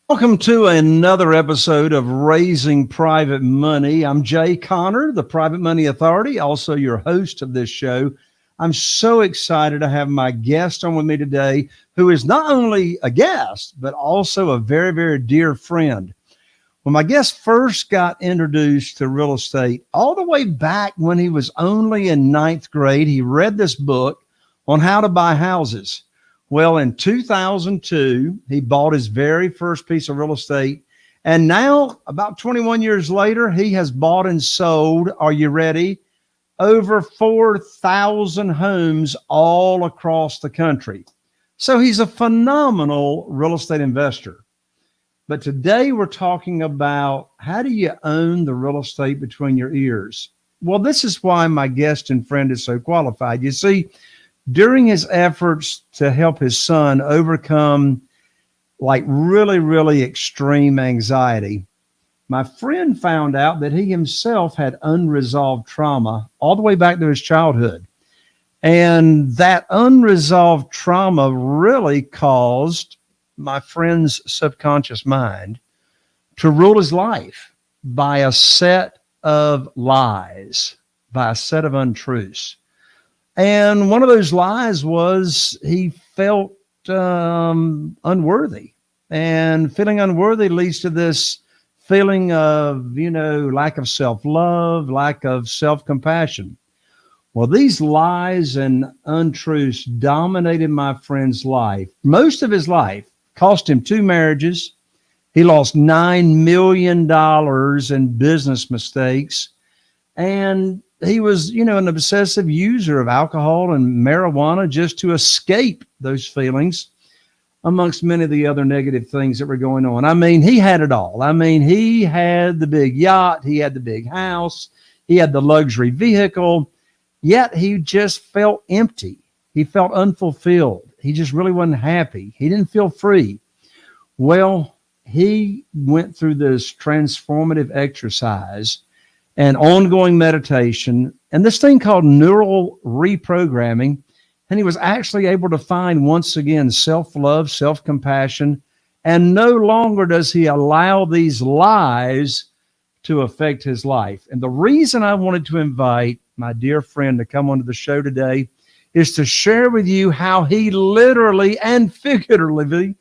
Welcome to another episode of Raising Private Money. I'm Jay Conner, the Private Money Authority, also your host of this show. I'm so excited to have my guest on with me today, who is not only a guest, but also a very, very dear friend. When my guest first got introduced to real estate, all the way back when he was only in ninth grade, he read this book on how to buy houses. Well, in 2002, he bought his very first piece of real estate. And now, about 21 years later, he has bought and sold, are you ready? Over 4,000 homes all across the country. So he's a phenomenal real estate investor. But today we're talking about how do you own the real estate between your ears? Well, this is why my guest and friend is so qualified. You see, during his efforts to help his son overcome really, really extreme anxiety, my friend found out that he himself had unresolved trauma all the way back to his childhood. And that unresolved trauma really caused my friend's subconscious mind to rule his life by a set of lies, by a set of untruths. And one of those lies was he felt unworthy. And feeling unworthy leads to this feeling of, lack of self-love, lack of self-compassion. Well, these lies and untruths dominated my friend's life. Most of his life, cost him 2 marriages. He lost $9 million in business mistakes. And he was, an obsessive user of alcohol and marijuana just to escape those feelings, amongst many of the other negative things that were going on. I mean, he had it all. I mean, he had the big yacht, he had the big house, he had the luxury vehicle, yet he just felt empty. He felt unfulfilled. He just really wasn't happy. He didn't feel free. Well, he went through this transformative exercise and ongoing meditation, and this thing called neural reprogramming. And he was actually able to find, once again, self-love, self-compassion, and no longer does he allow these lies to affect his life. And the reason I wanted to invite my dear friend to come onto the show today is to share with you how he literally and figuratively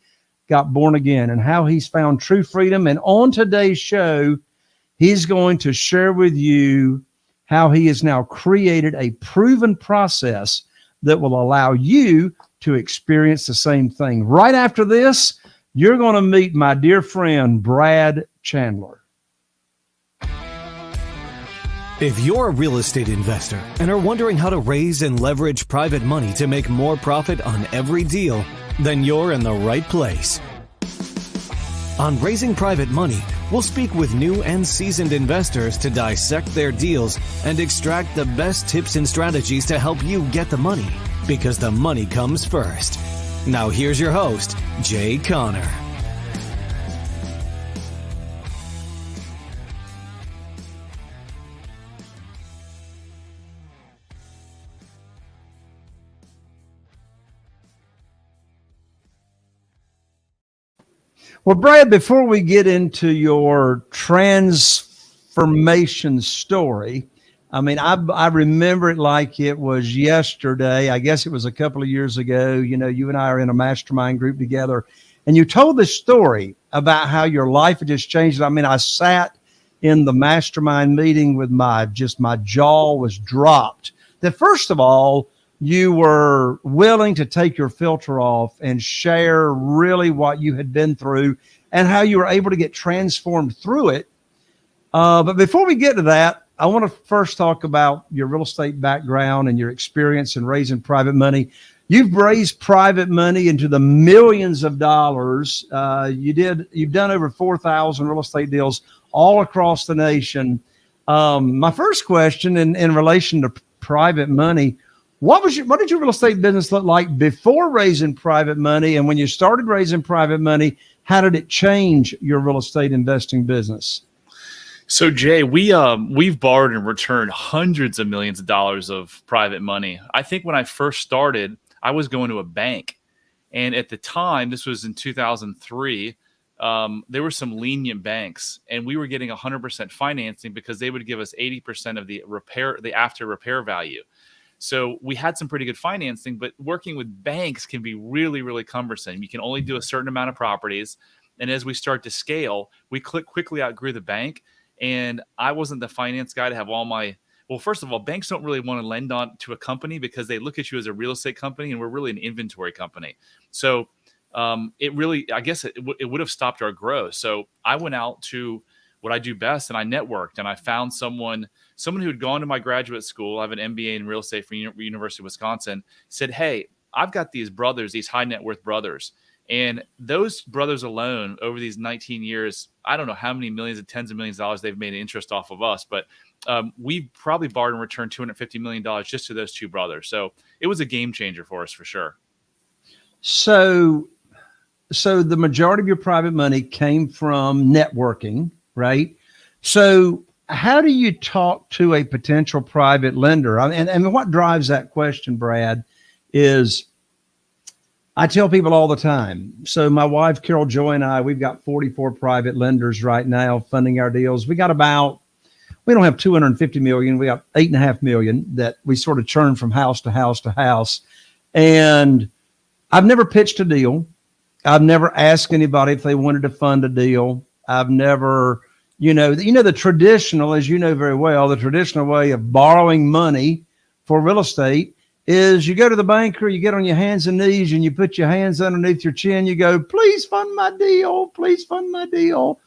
got born again and how he's found true freedom. And on today's show, he's going to share with you how he has now created a proven process that will allow you to experience the same thing. Right after this, you're going to meet my dear friend, Brad Chandler. If you're a real estate investor and are wondering how to raise and leverage private money to make more profit on every deal, then you're in the right place. On Raising Private Money, we'll speak with new and seasoned investors to dissect their deals and extract the best tips and strategies to help you get the money, because the money comes first. Now here's your host, Jay Conner. Well, Brad, before we get into your transformation story, I mean, I remember it like it was yesterday. I guess it was a couple of years ago. You and I are in a mastermind group together, and you told this story about how your life had just changed. I mean, I sat in the mastermind meeting with my jaw was dropped. That first of all, you were willing to take your filter off and share really what you had been through and how you were able to get transformed through it. But before we get to that, I want to first talk about your real estate background and your experience in raising private money. You've raised private money into the millions of dollars. You've done over 4,000 real estate deals all across the nation. My first question in relation to private money, what did your real estate business look like before raising private money? And when you started raising private money, how did it change your real estate investing business? So Jay, we've borrowed and returned hundreds of millions of dollars of private money. I think when I first started, I was going to a bank. And at the time, this was in 2003, there were some lenient banks, and we were getting 100% financing because they would give us 80% of the after repair value. So we had some pretty good financing, but working with banks can be really, really cumbersome. You can only do a certain amount of properties. And as we start to scale, we quickly outgrew the bank. And I wasn't the finance guy to have well, first of all, banks don't really want to lend on to a company because they look at you as a real estate company, and we're really an inventory company. So I guess it would have stopped our growth. So I went out to what I do best, and I networked, and I found someone who had gone to my graduate school. I have an MBA in real estate from University of Wisconsin. Said, "Hey, I've got these brothers, these high net worth brothers, and those brothers alone over these 19 years, I don't know how many millions and tens of millions of dollars they've made in interest off of us, but we probably borrowed and returned $250 million just to those two brothers." So it was a game changer for us, for sure. So the majority of your private money came from networking, right? So how do you talk to a potential private lender? And what drives that question, Brad, is I tell people all the time. So my wife, Carol Joy, and I, we've got 44 private lenders right now funding our deals. We don't have 250 million. We got 8.5 million that we sort of churn from house to house to house. And I've never pitched a deal. I've never asked anybody if they wanted to fund a deal. I've never, the traditional, as you know very well, the traditional way of borrowing money for real estate is you go to the banker, you get on your hands and knees, and you put your hands underneath your chin. You go, "Please fund my deal. Please fund my deal."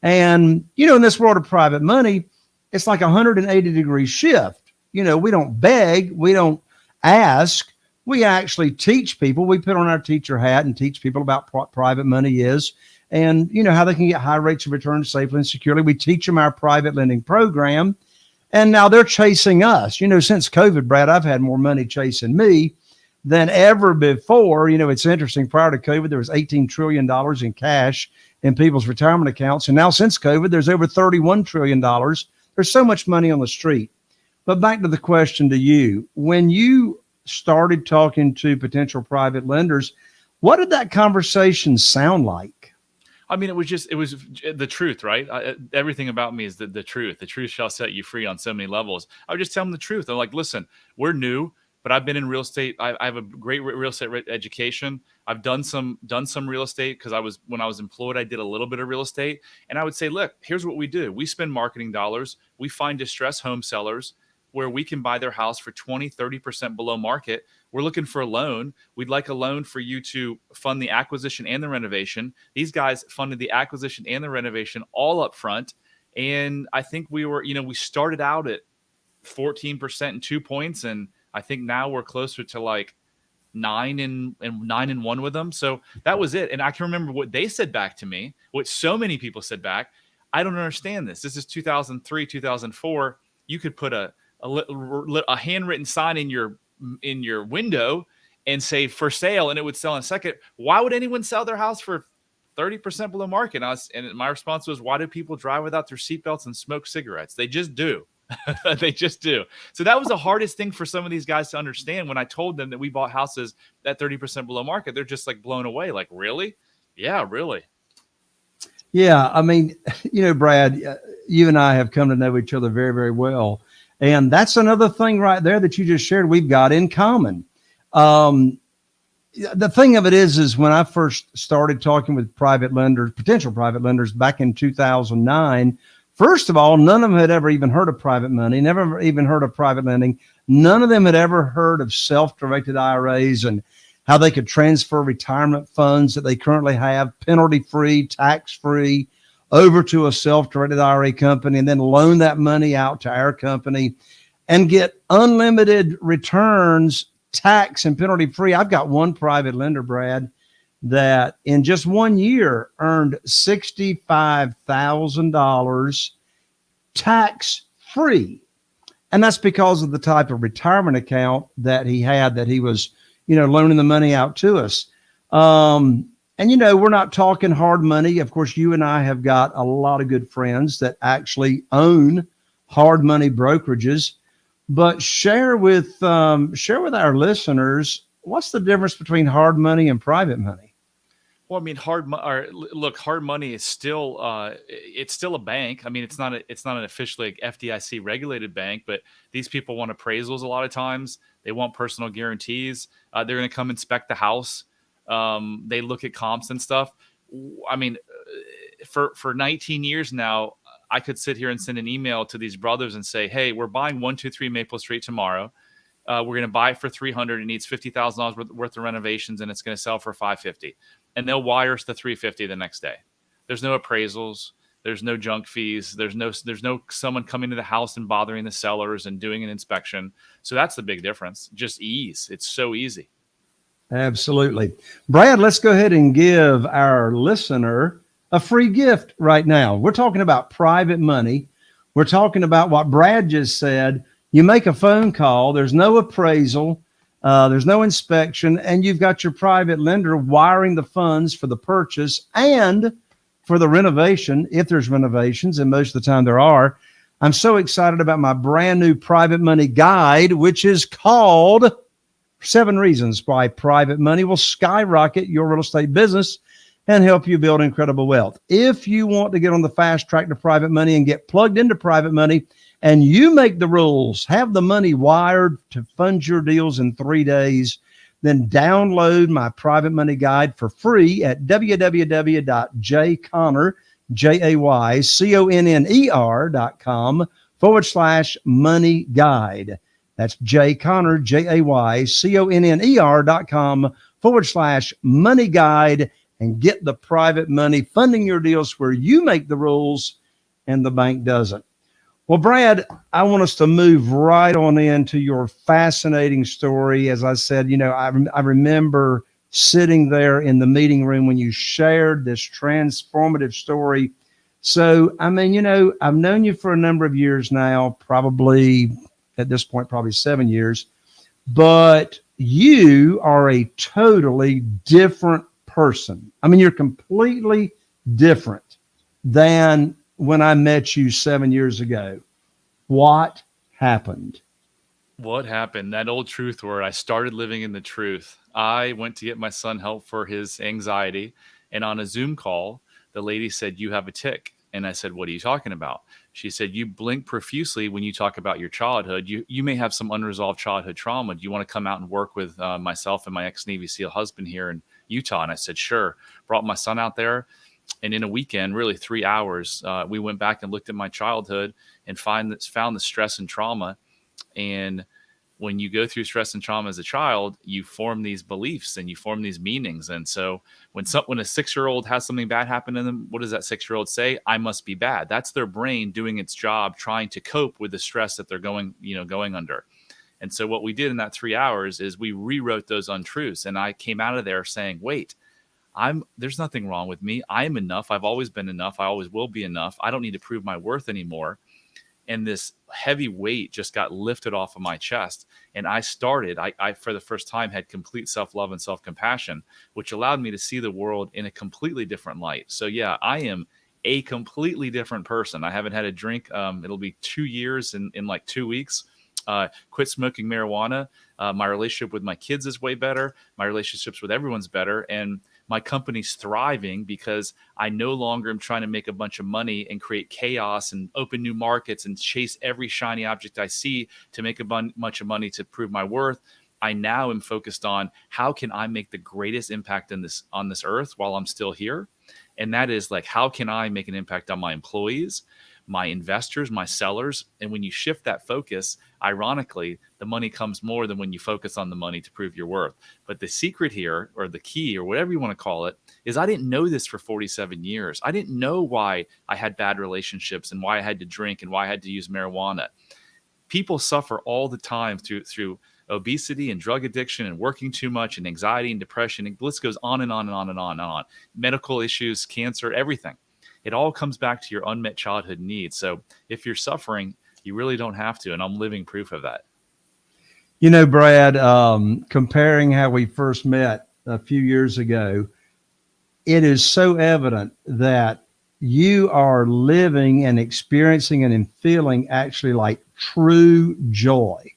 And, in this world of private money, it's like a 180-degree shift. We don't beg. We don't ask. We actually teach people. We put on our teacher hat and teach people about what private money is and, how they can get high rates of return safely and securely. We teach them our private lending program. And now they're chasing us. Since COVID, Brad, I've had more money chasing me than ever before. It's interesting. Prior to COVID, there was $18 trillion in cash in people's retirement accounts. And now since COVID, there's over $31 trillion. There's so much money on the street. But back to the question to you, when you started talking to potential private lenders, what did that conversation sound like? I mean, it was the truth, right? Everything about me is the truth. The truth shall set you free on so many levels. I would just tell them the truth. I'm like, "Listen, we're new, but I've been in real estate. I have a great real estate education. I've done some real estate because when I was employed, I did a little bit of real estate." And I would say, "Look, here's what we do. We spend marketing dollars. We find distressed home sellers where we can buy their house for 20, 30% below market. We're looking for a loan. We'd like a loan for you to fund the acquisition and the renovation." These guys funded the acquisition and the renovation all up front. And I think we started out at 14% and 2 points. And I think now we're closer to like 9-1 with them. So that was it. And I can remember what they said back to me, what so many people said back. "I don't understand this. This is 2003, 2004. You could put a handwritten sign in your window and say for sale, and it would sell in a second. Why would anyone sell their house for 30% below market?" And my response was, "Why do people drive without their seatbelts and smoke cigarettes? They just do." They just do. So that was the hardest thing for some of these guys to understand. When I told them that we bought houses at 30% below market, they're just like blown away. Like, "Really?" "Yeah, really." Yeah. I mean, Brad, you and I have come to know each other very, very well. And that's another thing right there that you just shared we've got in common. The thing of it is when I first started talking with potential private lenders back in 2009, first of all, none of them had ever even heard of private money, never even heard of private lending. None of them had ever heard of self-directed IRAs and how they could transfer retirement funds that they currently have penalty-free, tax-free, over to a self-directed IRA company and then loan that money out to our company and get unlimited returns, tax and penalty free. I've got one private lender, Brad, that in just 1 year earned $65,000 tax free. And that's because of the type of retirement account that he had that he was, loaning the money out to us. And, we're not talking hard money. Of course, you and I have got a lot of good friends that actually own hard money brokerages. But share with our listeners, what's the difference between hard money and private money? Well, I mean, hard money is still it's still a bank. I mean, it's not an officially FDIC regulated bank, but these people want appraisals a lot of times. They want personal guarantees. They're going to come inspect the house. They look at comps and stuff. I mean, for 19 years now, I could sit here and send an email to these brothers and say, "Hey, we're buying 123 Maple Street tomorrow. We're going to buy it for 300. It needs $50,000 worth of renovations, and it's going to sell for 550." And they'll wire us the 350 the next day. There's no appraisals. There's no junk fees. There's no someone coming to the house and bothering the sellers and doing an inspection. So that's the big difference. Just ease. It's so easy. Absolutely. Brad, let's go ahead and give our listener a free gift right now. We're talking about private money. We're talking about what Brad just said. You make a phone call. There's no appraisal. There's no inspection, and you've got your private lender wiring the funds for the purchase and for the renovation, if there's renovations, and most of the time there are. I'm so excited about my brand new private money guide, which is called 7 Reasons Why Private Money Will Skyrocket Your Real Estate Business and Help You Build Incredible Wealth. If you want to get on the fast track to private money and get plugged into private money, and you make the rules, have the money wired to fund your deals in 3 days, then download my private money guide for free at www.jayconner.com/money guide. That's jayconner, jayconner.com/money guide, and get the private money funding your deals where you make the rules and the bank doesn't. Well, Brad, I want us to move right on into your fascinating story. As I said, I remember sitting there in the meeting room when you shared this transformative story. So, I mean, I've known you for a number of years now, probably at this point, probably 7 years, but you are a totally different person. I mean, you're completely different than when I met you 7 years ago. What happened? What happened? That old truth word. I started living in the truth. I went to get my son help for his anxiety. And on a Zoom call, the lady said, "You have a tic." And I said, "What are you talking about?" She said, "You blink profusely when you talk about your childhood. You may have some unresolved childhood trauma. Do you want to come out and work with myself and my ex-Navy SEAL husband here in Utah?" And I said, "Sure." Brought my son out there. And in a weekend, really 3 hours, we went back and looked at my childhood and found the stress and trauma. And when you go through stress and trauma as a child, you form these beliefs and you form these meanings. And so when a 6-year-old has something bad happen to them, what does that 6-year-old say? I must be bad. That's their brain doing its job, trying to cope with the stress that they're going under. And so what we did in that 3 hours is we rewrote those untruths. And I came out of there saying, wait, there's nothing wrong with me. I am enough. I've always been enough. I always will be enough. I don't need to prove my worth anymore. And this heavy weight just got lifted off of my chest. And I for the first time, had complete self-love and self-compassion, which allowed me to see the world in a completely different light. So yeah, I am a completely different person. I haven't had a drink. It'll be 2 years in like 2 weeks. Quit smoking marijuana. My relationship with my kids is way better. My relationships with everyone's better. And my company's thriving because I no longer am trying to make a bunch of money and create chaos and open new markets and chase every shiny object I see to make a bunch of money to prove my worth. I now am focused on how can I make the greatest impact on this earth while I'm still here. And that is like, how can I make an impact on my employees, my investors, my sellers? And when you shift that focus, ironically, the money comes more than when you focus on the money to prove your worth. But the secret here, or the key, or whatever you want to call it, is I didn't know this for 47 years. I didn't know why I had bad relationships and why I had to drink and why I had to use marijuana. People suffer all the time through obesity and drug addiction and working too much and anxiety and depression. And the list goes on and on and on and on and on. Medical issues, cancer, everything. It all comes back to your unmet childhood needs. So if you're suffering, you really don't have to. And I'm living proof of that. Brad, comparing how we first met a few years ago, it is so evident that you are living and experiencing and feeling actually like true joy.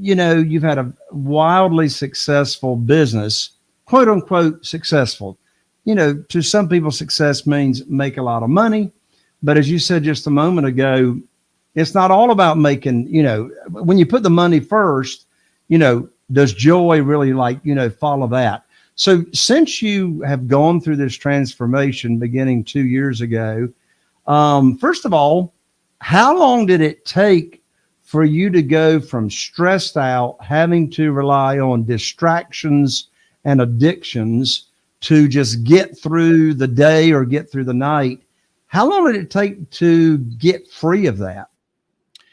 You've had a wildly successful business quote unquote successful. To some people, success means make a lot of money. But as you said just a moment ago, it's not all about making, when you put the money first, does joy really follow that? So since you have gone through this transformation beginning 2 years ago, first of all, how long did it take for you to go from stressed out, having to rely on distractions and addictions to just get through the day or get through the night? How long did it take to get free of that?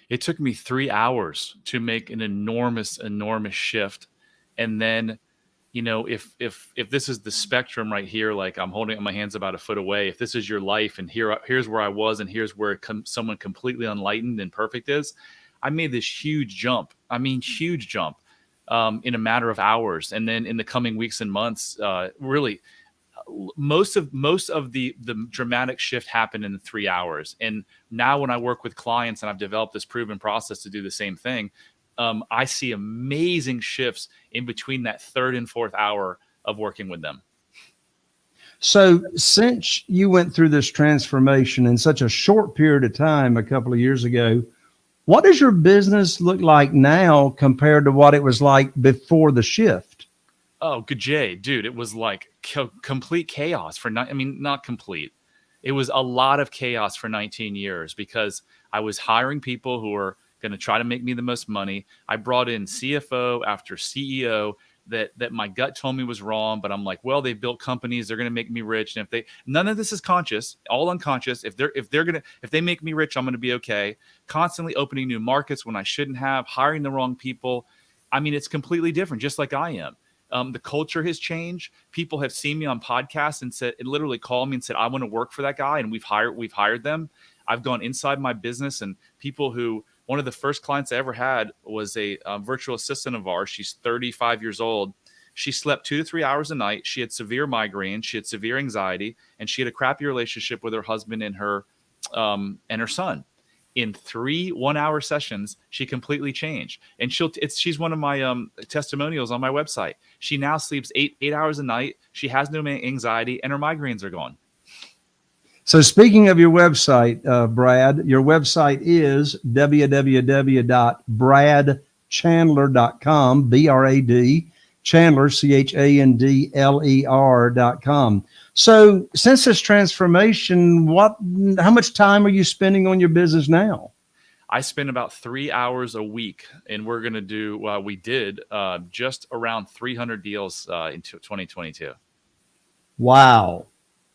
It took me 3 hours to make an enormous shift. And then, if this is the spectrum right here, like I'm holding my hands about a foot away, if this is your life and here's where I was and here's where someone completely enlightened and perfect is, I made this huge jump. I mean, huge jump in a matter of hours. And then in the coming weeks and months, really, most of the dramatic shift happened in 3 hours. And now when I work with clients and I've developed this proven process to do the same thing, I see amazing shifts in between that third and fourth hour of working with them. So since you went through this transformation in such a short period of time, a couple of years ago, what does your business look like now compared to what it was like before the shift? Oh, good Jay, dude, it was like complete chaos not complete. It was a lot of chaos for 19 years because I was hiring people who were going to try to make me the most money. I brought in CFO after CEO that my gut told me was wrong, but I'm like, well, they built companies, they're going to make me rich. And none of this is conscious, all unconscious. If they make me rich, I'm going to be okay. Constantly opening new markets when I shouldn't have, hiring the wrong people. I mean, it's completely different, just like I am. The culture has changed. People have seen me on podcasts and literally called me and said, I want to work for that guy. And we've hired them. I've gone inside my business, and one of the first clients I ever had was a virtual assistant of ours. She's 35 years old. She slept 2 to 3 hours a night. She had severe migraine. She had severe anxiety, and she had a crappy relationship with her husband and her son. In 3 1-hour sessions, she completely changed. And she's one of my testimonials on my website. She now sleeps 8 hours a night. She has no anxiety, and her migraines are gone. So speaking of your website, Brad, your website is www.bradchandler.com, B-R-A-D, Chandler, CHANDLER.com. So since this transformation, how much time are you spending on your business now? I spend about 3 hours a week, and we're going to do, we did just around 300 deals in 2022. Wow.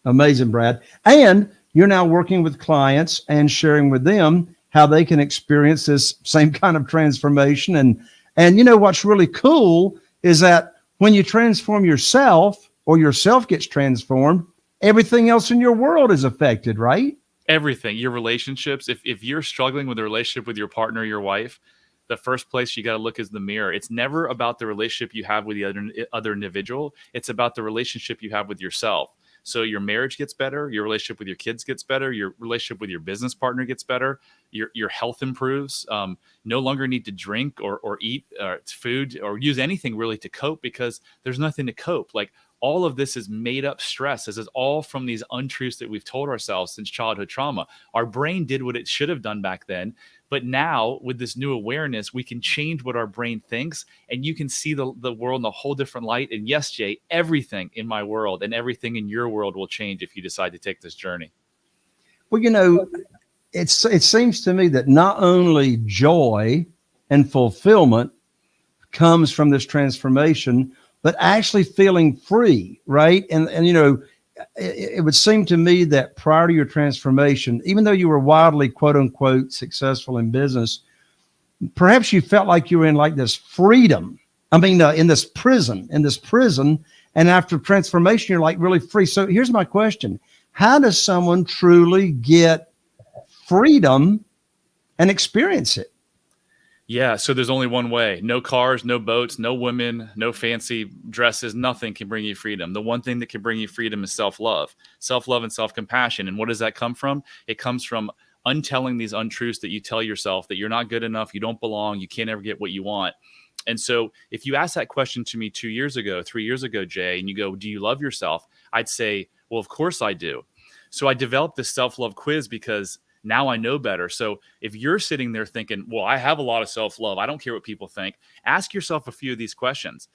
Amazing, Brad. And you're now working with clients and sharing with them how they can experience this same kind of transformation. And what's really cool is that when you transform yourself or yourself gets transformed, everything else in your world is affected, right? Everything, your relationships. If you're struggling with a relationship with your partner, your wife, the first place you got to look is the mirror. It's never about the relationship you have with the other individual. It's about the relationship you have with yourself. So your marriage gets better, your relationship with your kids gets better, your relationship with your business partner gets better, your health improves. No longer need to drink or eat food or use anything really to cope because there's nothing to cope. Like all of this is made up stress. This is all from these untruths that we've told ourselves since childhood trauma. Our brain did what it should have done back then. But now with this new awareness, we can change what our brain thinks, and you can see the world in a whole different light. And yes, Jay, everything in my world and everything in your world will change if you decide to take this journey. Well, it seems to me that not only joy and fulfillment comes from this transformation, but actually feeling free, right? And it would seem to me that prior to your transformation, even though you were wildly, quote unquote, successful in business, perhaps you felt like you were in like this freedom. In this prison. And after transformation, you're like really free. So here's my question. How does someone truly get freedom and experience it? Yeah, so there's only one way. No cars, no boats, no women, no fancy dresses. Nothing can bring you freedom. The one thing that can bring you freedom is self-love and self-compassion. And what does that come from? It comes from untelling these untruths that you tell yourself, that you're not good enough, you don't belong, you can't ever get what you want. And so if you asked that question to me 2 years ago, 3 years ago, Jay, and you go, do you love yourself? I'd say, well, of course I do. So I developed this self-love quiz because now I know better. So if you're sitting there thinking, well, I have a lot of self-love, I don't care what people think, ask yourself a few of these questions.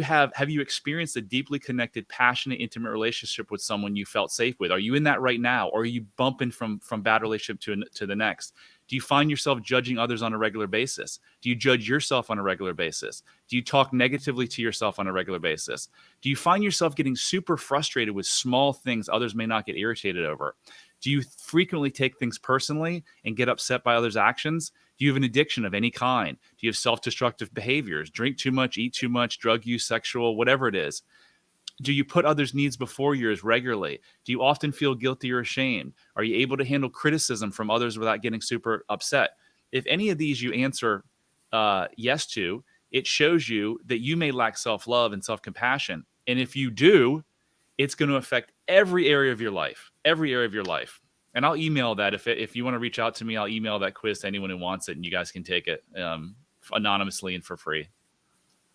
Have you experienced a deeply connected, passionate, intimate relationship with someone you felt safe with? Are you in that right now? Or are you bumping from bad relationship to the next? Do you find yourself judging others on a regular basis? Do you judge yourself on a regular basis? Do you talk negatively to yourself on a regular basis? Do you find yourself getting super frustrated with small things others may not get irritated over? Do you frequently take things personally and get upset by others' actions? Do you have an addiction of any kind? Do you have self-destructive behaviors? Drink too much, eat too much, drug use, sexual, whatever it is? Do you put others' needs before yours regularly? Do you often feel guilty or ashamed? Are you able to handle criticism from others without getting super upset? If any of these you answer yes to, it shows you that you may lack self-love and self-compassion. And if you do, it's going to affect every area of your life, And I'll email that. If you want to reach out to me, I'll email that quiz to anyone who wants it, and you guys can take it anonymously and for free.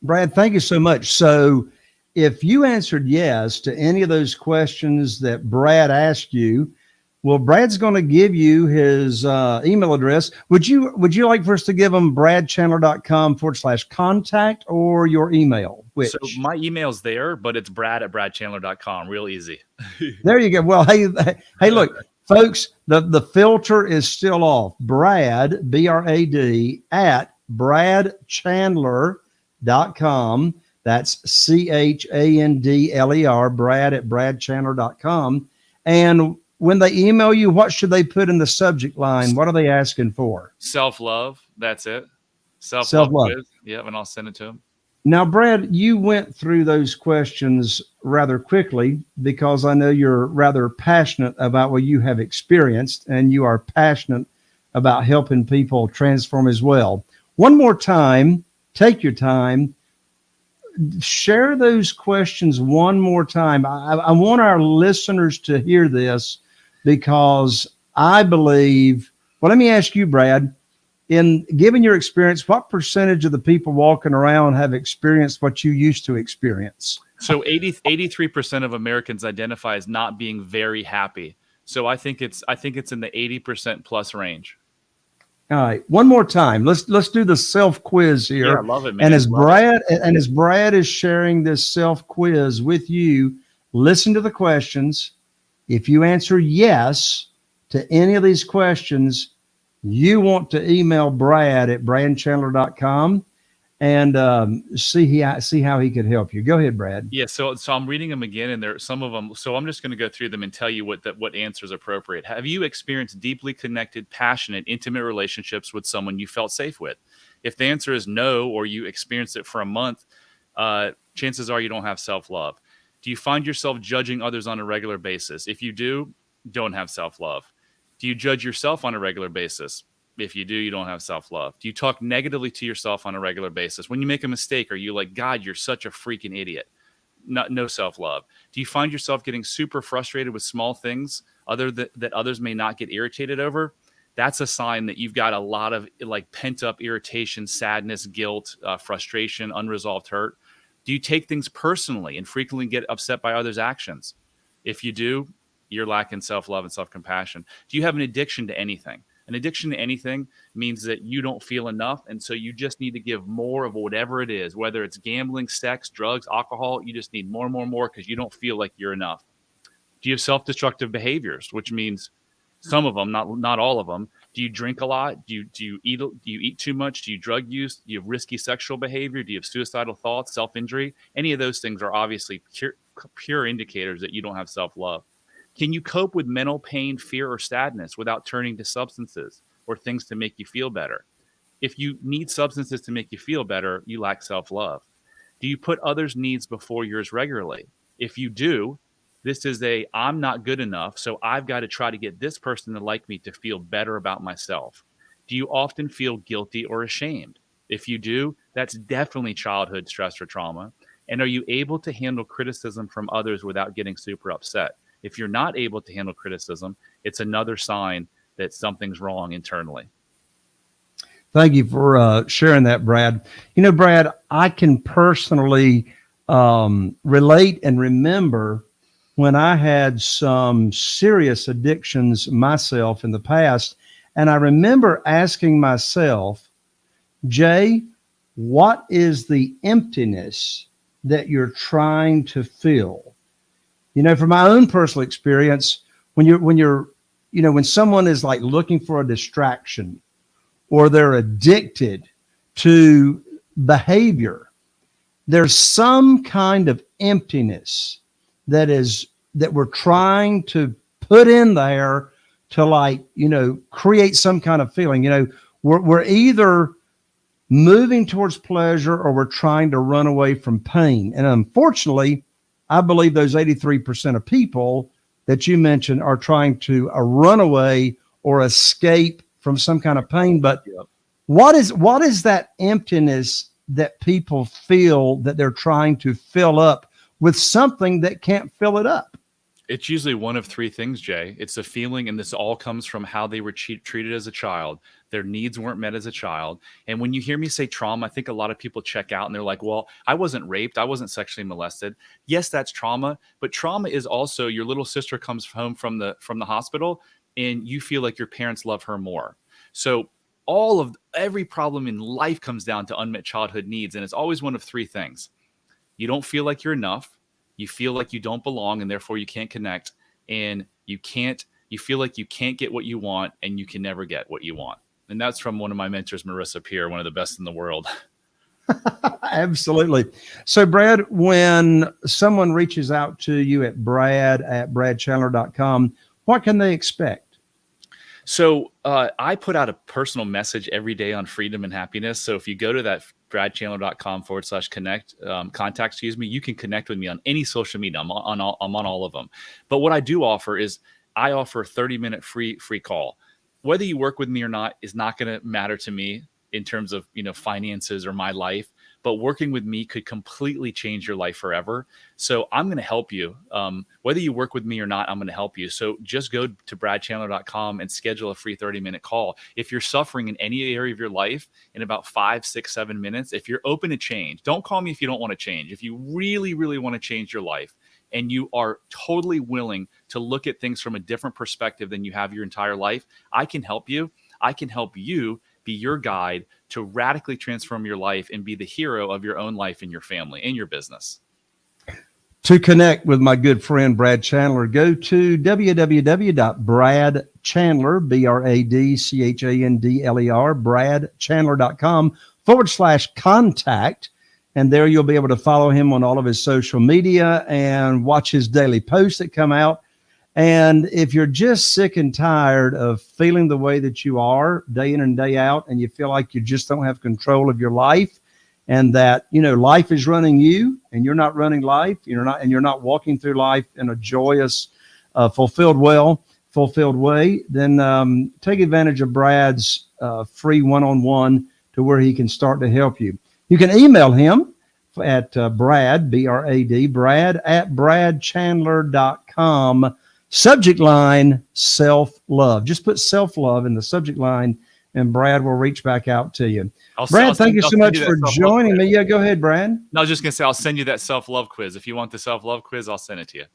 Brad, thank you so much. So if you answered yes to any of those questions that Brad asked you, well, Brad's going to give you his email address. Would you like for us to give him bradchandler.com/contact or your email? Which? So my email's there, but it's brad@bradchandler.com. Real easy. There you go. Well, hey, look, folks, the filter is still off. Brad, B-R-A-D, at bradchandler.com. That's CHANDLER, Brad@bradchandler.com. And when they email you, what should they put in the subject line? What are they asking for? Self-love. That's it. Self-love. Quiz. Yeah, and I'll send it to them. Now, Brad, you went through those questions rather quickly because I know you're rather passionate about what you have experienced, and you are passionate about helping people transform as well. One more time, take your time. Share those questions one more time. I want our listeners to hear this because I believe, well, let me ask you, Brad, in given your experience, what percentage of the people walking around have experienced what you used to experience? So 83% of Americans identify as not being very happy. So I think it's in the 80% plus range. All right, one more time. Let's do the self quiz here. Yeah, I love it, man. And as Brad is sharing this self quiz with you, listen to the questions. If you answer yes to any of these questions, you want to email Brad at bradchandler.com and see how he could help you. Go ahead, Brad. Yeah, so I'm reading them again, and there are some of them. So I'm just going to go through them and tell you what answer is appropriate. Have you experienced deeply connected, passionate, intimate relationships with someone you felt safe with? If the answer is no, or you experienced it for a month, chances are you don't have self-love. Do you find yourself judging others on a regular basis? If you do, don't have self-love. Do you judge yourself on a regular basis? If you do, you don't have self-love. Do you talk negatively to yourself on a regular basis? When you make a mistake, are you like, God, you're such a freaking idiot? No self-love. Do you find yourself getting super frustrated with small things that others may not get irritated over? That's a sign that you've got a lot of like pent-up irritation, sadness, guilt, frustration, unresolved hurt. Do you take things personally and frequently get upset by others' actions? If you do, you're lacking self-love and self-compassion. Do you have an addiction to anything? An addiction to anything means that you don't feel enough, and so you just need to give more of whatever it is, whether it's gambling, sex, drugs, alcohol. You just need more because you don't feel like you're enough. Do you have self-destructive behaviors, which means some of them, not all of them? Do you drink a lot? Do you eat too much? Do you drug use? Do you have risky sexual behavior? Do you have suicidal thoughts, self-injury? Any of those things are obviously pure indicators that you don't have self-love. Can you cope with mental pain, fear, or sadness without turning to substances or things to make you feel better? If you need substances to make you feel better, you lack self-love. Do you put others' needs before yours regularly? If you do, this is I'm not good enough, so I've got to try to get this person to like me to feel better about myself. Do you often feel guilty or ashamed? If you do, that's definitely childhood stress or trauma. And are you able to handle criticism from others without getting super upset? If you're not able to handle criticism, it's another sign that something's wrong internally. Thank you for sharing that, Brad. Brad, I can personally relate and remember when I had some serious addictions myself in the past. And I remember asking myself, Jay, what is the emptiness that you're trying to fill? From my own personal experience, when someone is like looking for a distraction or they're addicted to behavior, there's some kind of emptiness that we're trying to put in there to create some kind of feeling. We're either moving towards pleasure or we're trying to run away from pain. And unfortunately, I believe those 83% of people that you mentioned are trying to run away or escape from some kind of pain. But what is that emptiness that people feel that they're trying to fill up with something that can't fill it up? It's usually one of three things, Jay. It's a feeling, and this all comes from how they were treated as a child. Their needs weren't met as a child. And when you hear me say trauma, I think a lot of people check out and they're like, well, I wasn't raped. I wasn't sexually molested. Yes, that's trauma. But trauma is also your little sister comes home from the hospital and you feel like your parents love her more. So every problem in life comes down to unmet childhood needs. And it's always one of three things. You don't feel like you're enough. You feel like you don't belong and therefore you can't connect, and you feel like you can't get what you want and you can never get what you want. And that's from one of my mentors, Marissa Peer, one of the best in the world. Absolutely. So Brad, when someone reaches out to you at bradchandler.com, what can they expect? So I put out a personal message every day on freedom and happiness. So if you go to that bradchandler.com/contact, you can connect with me on any social media. I'm on all of them. But what I do offer is I offer a 30-minute free call. Whether you work with me or not is not going to matter to me in terms of, finances or my life, but working with me could completely change your life forever. So I'm going to help you. Whether you work with me or not, I'm going to help you. So just go to bradchandler.com and schedule a free 30-minute call. If you're suffering in any area of your life in about 5, 6, 7 minutes, if you're open to change, don't call me if you don't want to change. If you really, really want to change your life and you are totally willing to look at things from a different perspective than you have your entire life, I can help you. I can help you be your guide to radically transform your life and be the hero of your own life and your family and your business. To connect with my good friend Brad Chandler, go to www.bradchandler, BRADCHANDLER, bradchandler.com/contact. And there you'll be able to follow him on all of his social media and watch his daily posts that come out. And if you're just sick and tired of feeling the way that you are day in and day out, and you feel like you just don't have control of your life, and that, life is running you and you're not running life, you're not walking through life in a joyous, fulfilled way, then take advantage of Brad's free one-on-one to where he can start to help you. You can email him at Brad, B-R-A-D, Brad at bradchandler.com. Subject line, self-love. Just put self-love in the subject line and Brad will reach back out to you. Brad, thank you so much for joining me. Yeah, go ahead, Brad. No, I was just going to say, I'll send you that self-love quiz. If you want the self-love quiz, I'll send it to you.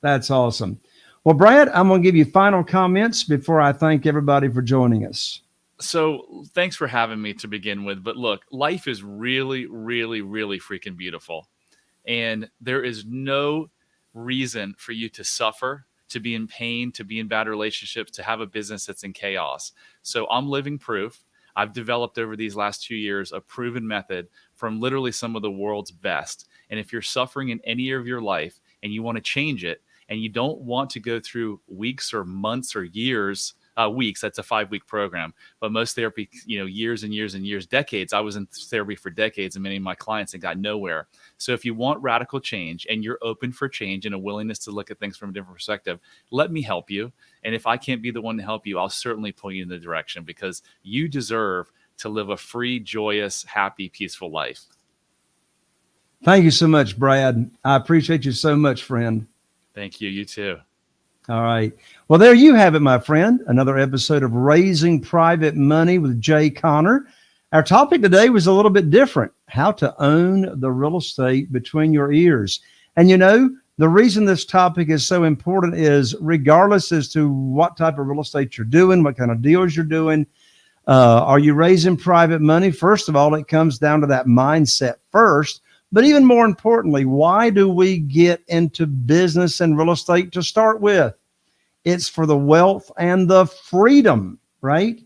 That's awesome. Well, Brad, I'm going to give you final comments before I thank everybody for joining us. So thanks for having me to begin with. But look, life is really, really, really freaking beautiful. And there is no reason for you to suffer, to be in pain, to be in bad relationships, to have a business that's in chaos. So I'm living proof. I've developed over these last 2 years a proven method from literally some of the world's best. And if you're suffering in any area of your life and you want to change it, and you don't want to go through weeks or months or years, weeks, that's a 5-week program, but most therapy, years and years and years, decades. I was in therapy for decades and many of my clients and got nowhere. So if you want radical change and you're open for change and a willingness to look at things from a different perspective, let me help you. And if I can't be the one to help you, I'll certainly point you in the direction, because you deserve to live a free, joyous, happy, peaceful life. Thank you so much, Brad. I appreciate you so much, friend. Thank you. You too. All right. Well, there you have it, my friend. Another episode of Raising Private Money with Jay Conner. Our topic today was a little bit different: how to own the real estate between your ears. And the reason this topic is so important is regardless as to what type of real estate you're doing, what kind of deals you're doing, are you raising private money? First of all, it comes down to that mindset first. But even more importantly, why do we get into business and real estate to start with? It's for the wealth and the freedom, right?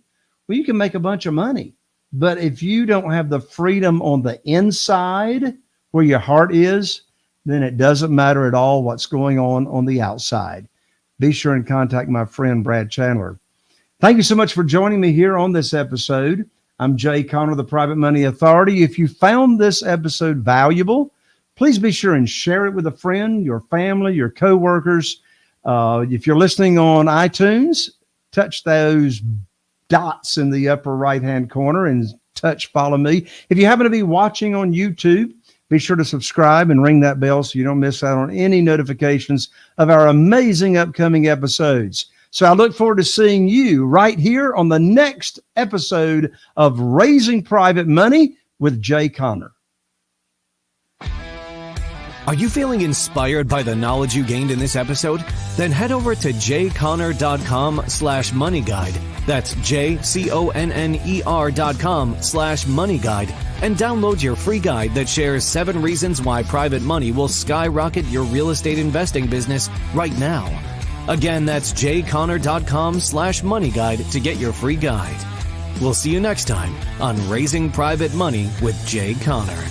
Well, you can make a bunch of money, but if you don't have the freedom on the inside where your heart is, then it doesn't matter at all what's going on the outside. Be sure and contact my friend, Brad Chandler. Thank you so much for joining me here on this episode. I'm Jay Conner, the Private Money Authority. If you found this episode valuable, please be sure and share it with a friend, your family, your coworkers. If you're listening on iTunes, touch those dots in the upper right-hand corner and follow me. If you happen to be watching on YouTube, be sure to subscribe and ring that bell so you don't miss out on any notifications of our amazing upcoming episodes. So I look forward to seeing you right here on the next episode of Raising Private Money with Jay Conner. Are you feeling inspired by the knowledge you gained in this episode? Then head over to jayconner.com/money guide. That's JCONNER.com/money guide and download your free guide that shares 7 reasons why private money will skyrocket your real estate investing business right now. Again, that's jayconner.com/money guide to get your free guide. We'll see you next time on Raising Private Money with Jay Conner.